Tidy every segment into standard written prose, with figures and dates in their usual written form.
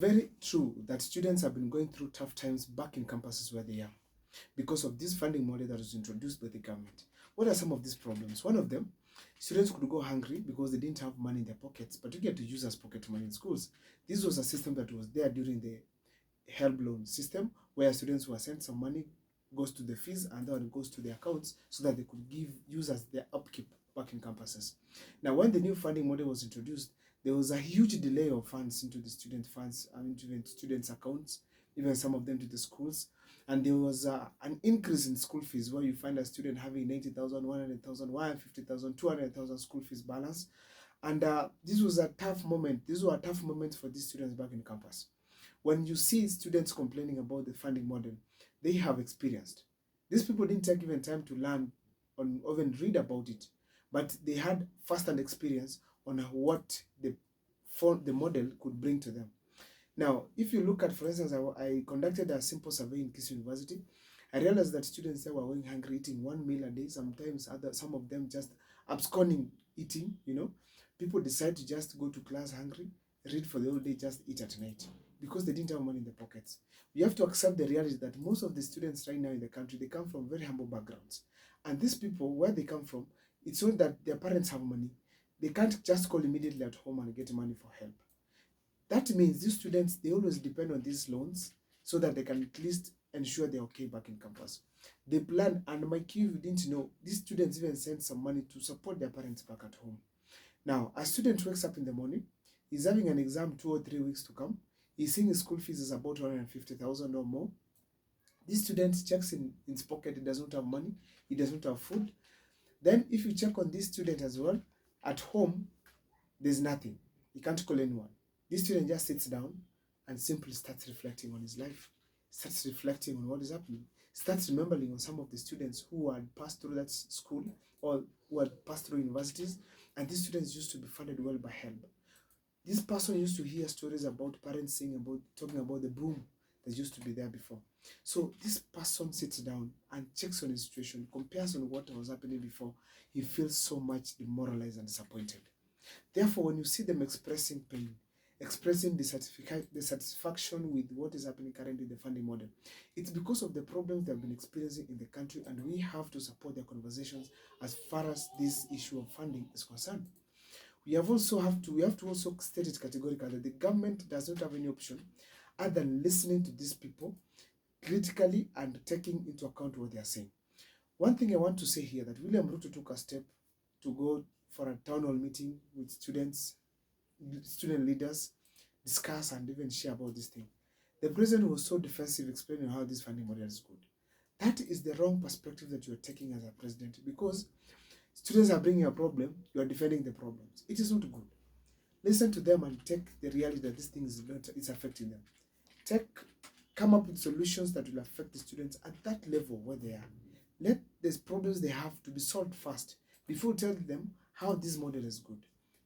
Very true that students have been going through tough times back in campuses where they are because of this funding model that was introduced by the government. What are some of these problems? One of them, students could go hungry because they didn't have money in their pockets, particularly to use as pocket money in schools. This was a system that was there during the help loan system, where students were sent some money, goes to the fees, and then it goes to their accounts so that they could give use as their upkeep back in campuses. Now, when the new funding model was introduced, there was a huge delay of funds into the student funds and into the students' accounts, even some of them to the schools. And there was an increase in school fees where you find a student having 90,000, 100,000, 150,000, 200,000 school fees balance. And this was a tough moment. These were tough moments for these students back in campus. When you see students complaining about the funding model, they have experienced. These people didn't take even time to learn or even read about it, but they had first-hand experience on what the model could bring to them. Now, if you look at, for instance, I conducted a simple survey in KISS University. I realized that students there were going hungry, eating one meal a day. Sometimes some of them just absconding eating. People decide to just go to class hungry, read for the whole day, just eat at night because they didn't have money in their pockets. We have to accept the reality that most of the students right now in the country, they come from very humble backgrounds, and these people, where they come from, it's not that their parents have money. They can't just call immediately at home and get money for help. That means these students, they always depend on these loans so that they can at least ensure they're okay back in campus. They plan, and my key, you didn't know, these students even send some money to support their parents back at home. Now, a student wakes up in the morning, he's having an exam 2 or 3 weeks to come, he's seeing his school fees is about 150,000 or more. This student checks in his pocket, he does not have money, he does not have food. Then if you check on this student as well, at home, there's nothing. He can't call anyone. This student just sits down and simply starts reflecting on his life, starts reflecting on what is happening, starts remembering on some of the students who had passed through that school or who had passed through universities, and these students used to be funded well by HELB. This person used to hear stories about parents talking about the boom that used to be there before. So this person sits down and checks on his situation, compares on what was happening before. He feels so much demoralized and disappointed. Therefore, when you see them expressing pain, expressing dissatisfaction with what is happening currently in the funding model, it's because of the problems they have been experiencing in the country, and we have to support their conversations as far as this issue of funding is concerned. We have to also state it categorically that the government does not have any option other than listening to these people critically and taking into account what they are saying. One thing I want to say here, that William Ruto took a step to go for a town hall meeting with students, student leaders, discuss and even share about this thing. The president was so defensive explaining how this funding model is good. That is the wrong perspective that you are taking as a president, because students are bringing a problem, you are defending the problems. It is not good. Listen to them and take the reality that this thing is affecting them. Come up with solutions that will affect the students at that level where they are. Let these problems they have to be solved first before telling them how this model is good.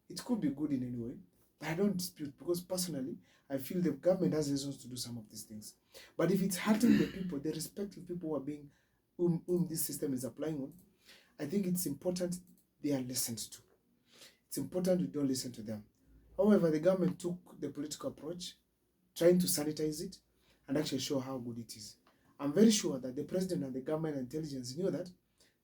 It could be good in any way, but I don't dispute, because personally, I feel the government has reasons to do some of these things. But if it's hurting the people, the respective people who are being, whom this system is applying on, I think it's important they are listened to. It's important we don't listen to them. However, the government took the political approach, trying to sanitize it and actually show how good it is. I'm very sure that the president and the government intelligence knew that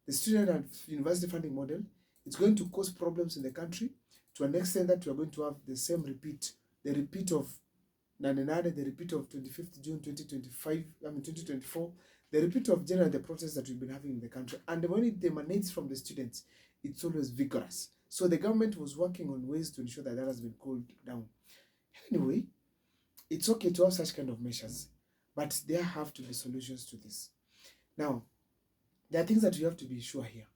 the student and university funding model is going to cause problems in the country to an extent that we are going to have the same repeat, the repeat of Nanenade, the repeat of 25th June 2024, the repeat of generally the protests that we've been having in the country. And when it emanates from the students, it's always vigorous. So the government was working on ways to ensure that that has been cooled down. Anyway, it's okay to have such kind of measures, but there have to be solutions to this. Now, there are things that you have to be sure here.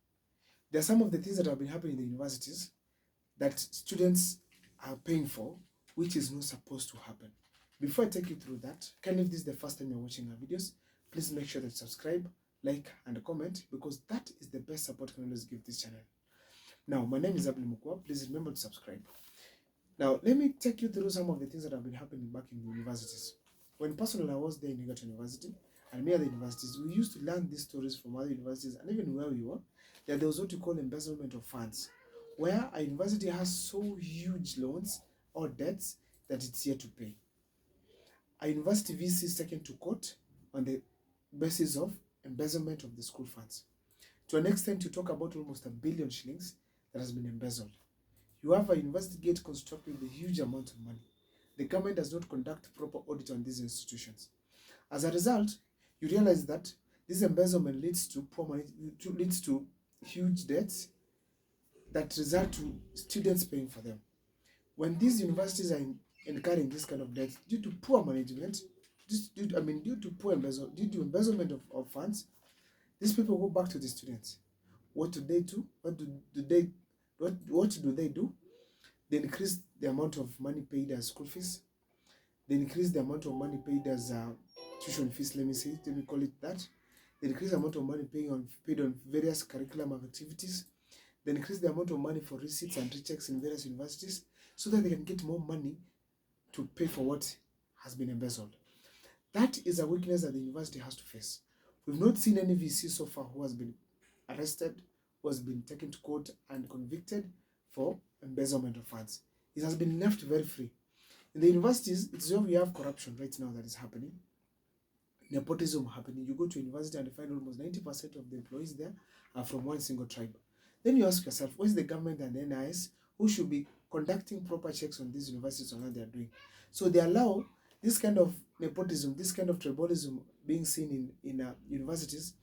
There are some of the things that have been happening in the universities that students are paying for, which is not supposed to happen. Before I take you through that, if this is the first time you're watching our videos, please make sure that you subscribe, like, and comment, because that is the best support you can always give this channel. Now, my name is Abel Mukwa. Please remember to subscribe. Now, let me take you through some of the things that have been happening back in the universities. When personally I was there in Egerton University and many other universities, we used to learn these stories from other universities, and even where we were, that there was what you call embezzlement of funds, where a university has so huge loans or debts that it's here to pay. a university VC is taken to court on the basis of embezzlement of the school funds. To an extent, you talk about almost $1 billion shillings that has been embezzled. You have a university gate constructed with a huge amount of money. The government does not conduct proper audit on these institutions. As a result, you realize that this embezzlement leads to poor money, leads to huge debts that result to students paying for them. When these universities are incurring this kind of debt due to poor management, due to embezzlement of funds, these people go back to the students. What do they do? What do they do? They increase the amount of money paid as school fees. They increase the amount of money paid as tuition fees, let me call it that. They increase the amount of money paid on various curriculum activities. They increase the amount of money for receipts and rechecks in various universities so that they can get more money to pay for what has been embezzled. That is a weakness that the university has to face. We've not seen any VC so far who has been arrested, who has been taken to court and convicted for embezzlement of funds. It has been left very free. In the universities, it's where we have corruption right now that is happening. Nepotism happening. You go to a university and you find almost 90% of the employees there are from one single tribe. Then you ask yourself, what is the government and the NIS who should be conducting proper checks on these universities on what they are doing? So they allow this kind of nepotism, this kind of tribalism being seen in universities.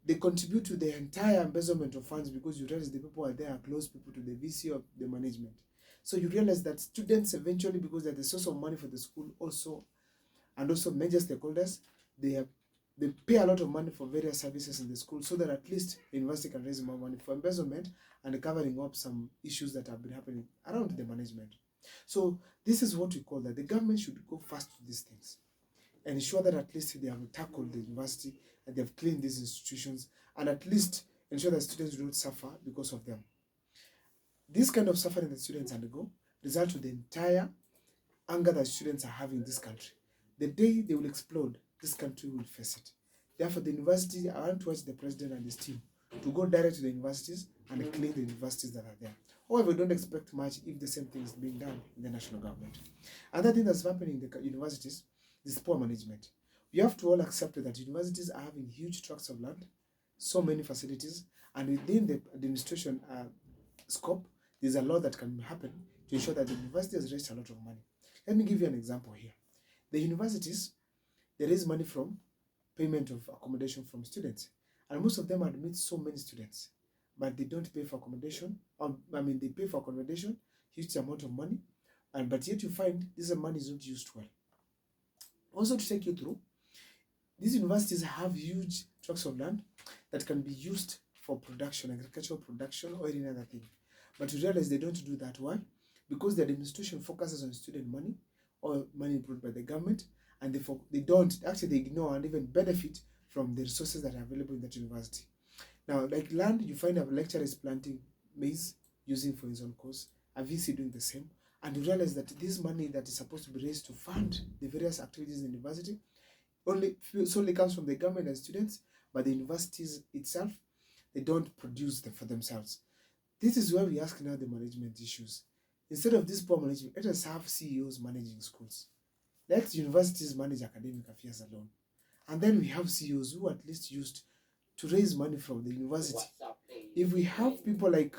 They contribute to the entire embezzlement of funds because you realize the people are there are close people to the VC of the management. So you realize that students eventually, because they're the source of money for the school and also major stakeholders, they pay a lot of money for various services in the school so that at least the university can raise more money for embezzlement and covering up some issues that have been happening around the management. So this is what we call that the government should go fast to these things and ensure that at least they have tackled the university and they have cleaned these institutions and at least ensure that students do not suffer because of them. This kind of suffering that students undergo results to the entire anger that students are having in this country. The day they will explode, this country will face it. Therefore, the university, I want to urge the president and his team to go direct to the universities and clean the universities that are there. However, we don't expect much if the same thing is being done in the national government. Another thing that's happening in the universities is poor management. We have to all accept that universities are having huge tracts of land, so many facilities, and within the administration scope, there's a lot that can happen to ensure that the university has raised a lot of money. Let me give you an example here. The universities, they raise money from payment of accommodation from students, and most of them admit so many students, but they don't pay for accommodation. They pay for accommodation, huge amount of money, but yet you find this money is not used well. Also, to take you through, these universities have huge tracts of land that can be used for production, agricultural production, or any other thing. But you realize they don't do that. Why? Because the administration focuses on student money or money brought by the government, and they ignore and even benefit from the resources that are available in that university. Now, like land, you find a lecturer is planting maize using for his own course, a VC doing the same, and you realize that this money that is supposed to be raised to fund the various activities in the university solely comes from the government and students, but the universities itself, they don't produce them for themselves. This is where we ask now the management issues. Instead of this poor management, let us have CEOs managing schools. Let universities manage academic affairs alone. And then we have CEOs who are at least used to raise money from the university. If we have people like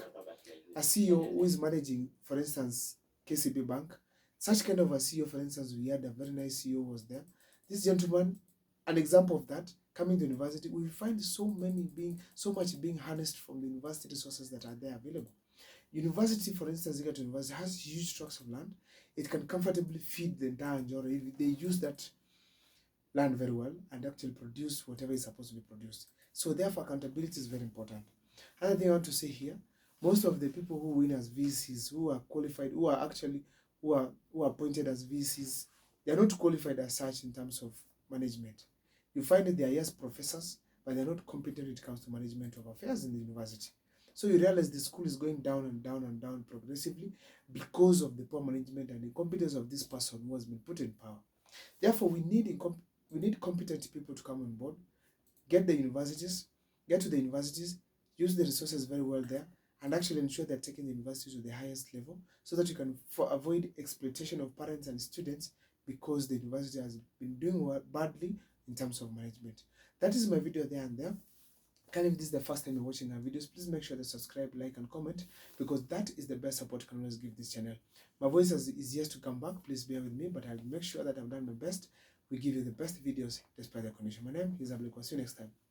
a CEO who is managing, for instance, KCB Bank, such kind of a CEO, for instance, we had a very nice CEO was there. This gentleman, an example of that, coming to university, we find so much being harnessed from the university resources that are there available. University, for instance, Egerton University has huge tracts of land. It can comfortably feed the entire Njoro if they use that land very well and actually produce whatever is supposed to be produced. So therefore, accountability is very important. Another thing I want to say here, most of the people who win as VCs, who are qualified, who are appointed as VCs, they are not qualified as such in terms of management. You find that they are yes professors, but they're not competent when it comes to management of affairs in the university. So you realize the school is going down and down and down progressively because of the poor management and incompetence of this person who has been put in power. Therefore, we need competent people to come on board, get to the universities, use the resources very well there, and actually ensure they're taking the universities to the highest level so that you can avoid exploitation of parents and students because the university has been doing badly in terms of management. That is my video there and there. If this is the first time you're watching our videos, please make sure to subscribe, like, and comment, because that is the best support you can always give this channel. My voice is yet to come back. Please bear with me, but I'll make sure that I've done my best. We give you the best videos despite the condition. My name is Abliko. See you next time.